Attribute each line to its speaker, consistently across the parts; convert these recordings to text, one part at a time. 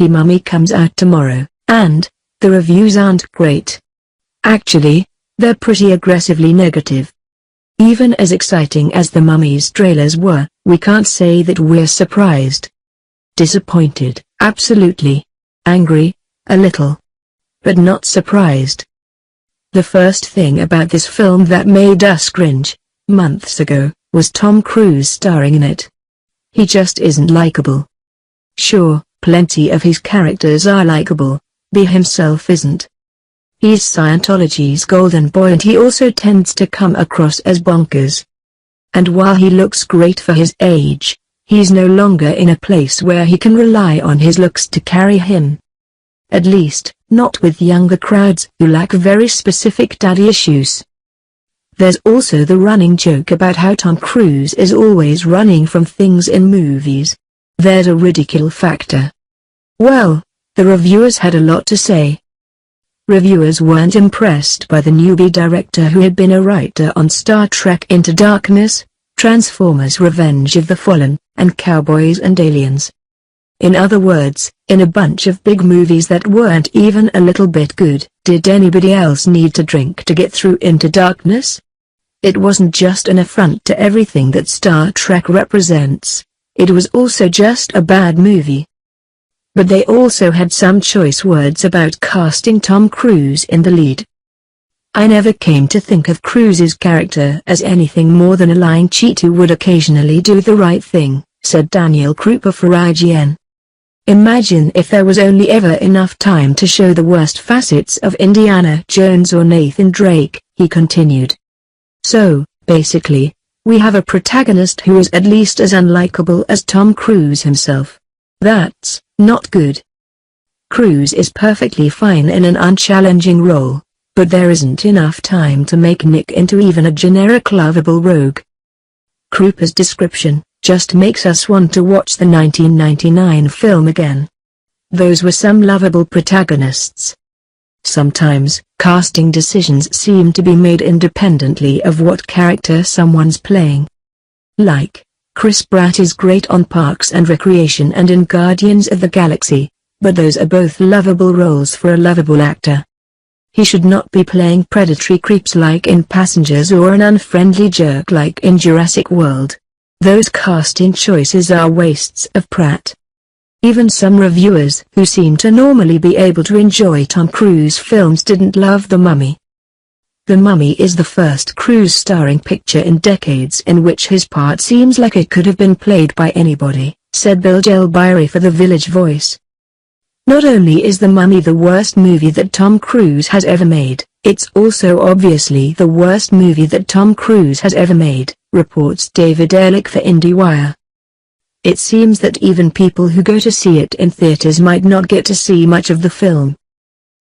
Speaker 1: Mummy comes out tomorrow, and the reviews aren't great. Actually, they're pretty aggressively negative. Even as exciting as the Mummy's trailers were, we can't say that we're surprised. Disappointed, absolutely. Angry, a little. But not surprised. The first thing about this film that made us cringe, months ago, was Tom Cruise starring in it. He just isn't likable. Sure, plenty of his characters are likable, but himself isn't. He's Scientology's golden boy and he also tends to come across as bonkers. And while he looks great for his age, he's no longer in a place where he can rely on his looks to carry him. At least, not with younger crowds who lack very specific daddy issues. There's also the running joke about how Tom Cruise is always running from things in movies. There's a ridicule factor. Well, the reviewers had a lot to say. Reviewers weren't impressed by the newbie director who had been a writer on Star Trek Into Darkness, Transformers Revenge of the Fallen, and Cowboys and Aliens. In other words, in a bunch of big movies that weren't even a little bit good, did anybody else need to drink to get through Into Darkness? It wasn't just an affront to everything that Star Trek represents, it was also just a bad movie. But they also had some choice words about casting Tom Cruise in the lead. I never came to think of Cruise's character as anything more than a lying cheat who would occasionally do the right thing, said Daniel Krupa for IGN. Imagine if there was only ever enough time to show the worst facets of Indiana Jones or Nathan Drake, he continued. So, basically, we have a protagonist who is at least as unlikable as Tom Cruise himself. That's not good. Cruise is perfectly fine in an unchallenging role, but there isn't enough time to make Nick into even a generic lovable rogue. Krupa's description just makes us want to watch the 1999 film again. Those were some lovable protagonists. Sometimes, casting decisions seem to be made independently of what character someone's playing. Like, Chris Pratt is great on Parks and Recreation and in Guardians of the Galaxy, but those are both lovable roles for a lovable actor. He should not be playing predatory creeps like in Passengers or an unfriendly jerk like in Jurassic World. Those casting choices are wastes of Pratt. Even some reviewers who seem to normally be able to enjoy Tom Cruise films didn't love The Mummy. The Mummy is the first Cruise-starring picture in decades in which his part seems like it could have been played by anybody, said Bill Gelbiri for The Village Voice. Not only is The Mummy the worst movie that Tom Cruise has ever made, it's also obviously the worst movie that Tom Cruise has ever made, reports David Ehrlich for IndieWire. It seems that even people who go to see it in theaters might not get to see much of the film.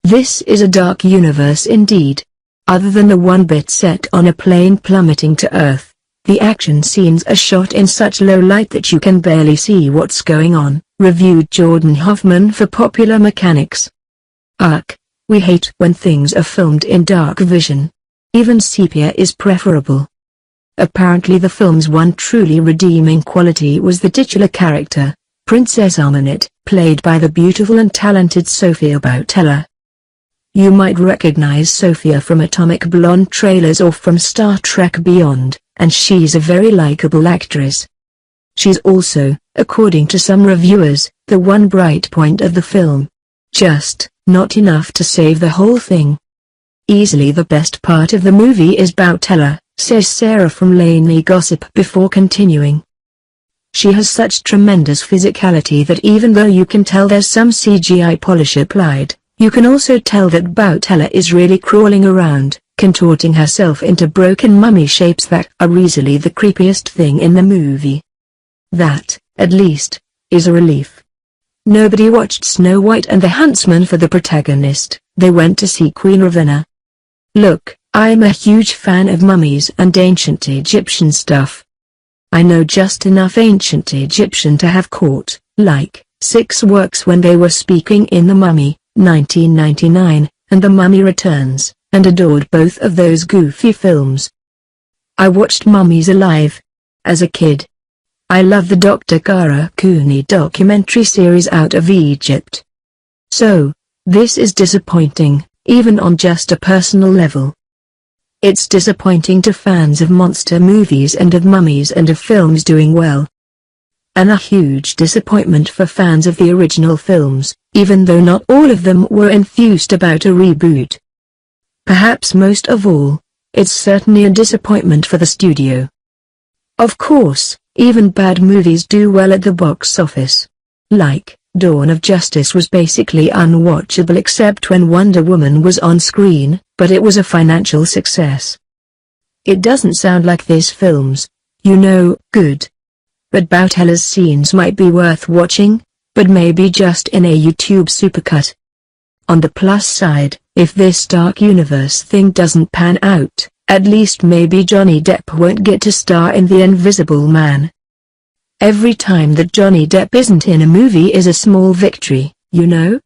Speaker 1: This is a dark universe indeed. Other than the one bit set on a plane plummeting to Earth, the action scenes are shot in such low light that you can barely see what's going on, reviewed Jordan Hoffman for Popular Mechanics. Ugh, we hate when things are filmed in dark vision. Even sepia is preferable. Apparently the film's one truly redeeming quality was the titular character, Princess Armanet, played by the beautiful and talented Sofia Boutella. You might recognize Sofia from Atomic Blonde trailers or from Star Trek Beyond, and she's a very likable actress. She's also, according to some reviewers, the one bright point of the film. Just not enough to save the whole thing. Easily the best part of the movie is Boutella, says Sarah from Laney Gossip before continuing. She has such tremendous physicality that even though you can tell there's some CGI polish applied, you can also tell that Boutella is really crawling around, contorting herself into broken mummy shapes that are easily the creepiest thing in the movie. That, at least, is a relief. Nobody watched Snow White and the Huntsman for the protagonist, they went to see Queen Ravenna. Look, I'm a huge fan of mummies and ancient Egyptian stuff. I know just enough ancient Egyptian to have caught, like, 6 works when they were speaking in The Mummy, 1999, and The Mummy Returns, and adored both of those goofy films. I watched Mummies Alive as a kid. I love the Dr. Kara Cooney documentary series Out of Egypt, So, this is disappointing, even on just a personal level. It's disappointing to fans of monster movies and of mummies and of films doing well. And a huge disappointment for fans of the original films, even though not all of them were enthused about a reboot. Perhaps most of all, it's certainly a disappointment for the studio. Of course, even bad movies do well at the box office. Like, Dawn of Justice was basically unwatchable except when Wonder Woman was on screen, but it was a financial success. It doesn't sound like these films, good. But Bautella's scenes might be worth watching, but maybe just in a YouTube supercut. On the plus side, if this Dark Universe thing doesn't pan out, at least maybe Johnny Depp won't get to star in The Invisible Man. Every time that Johnny Depp isn't in a movie is a small victory,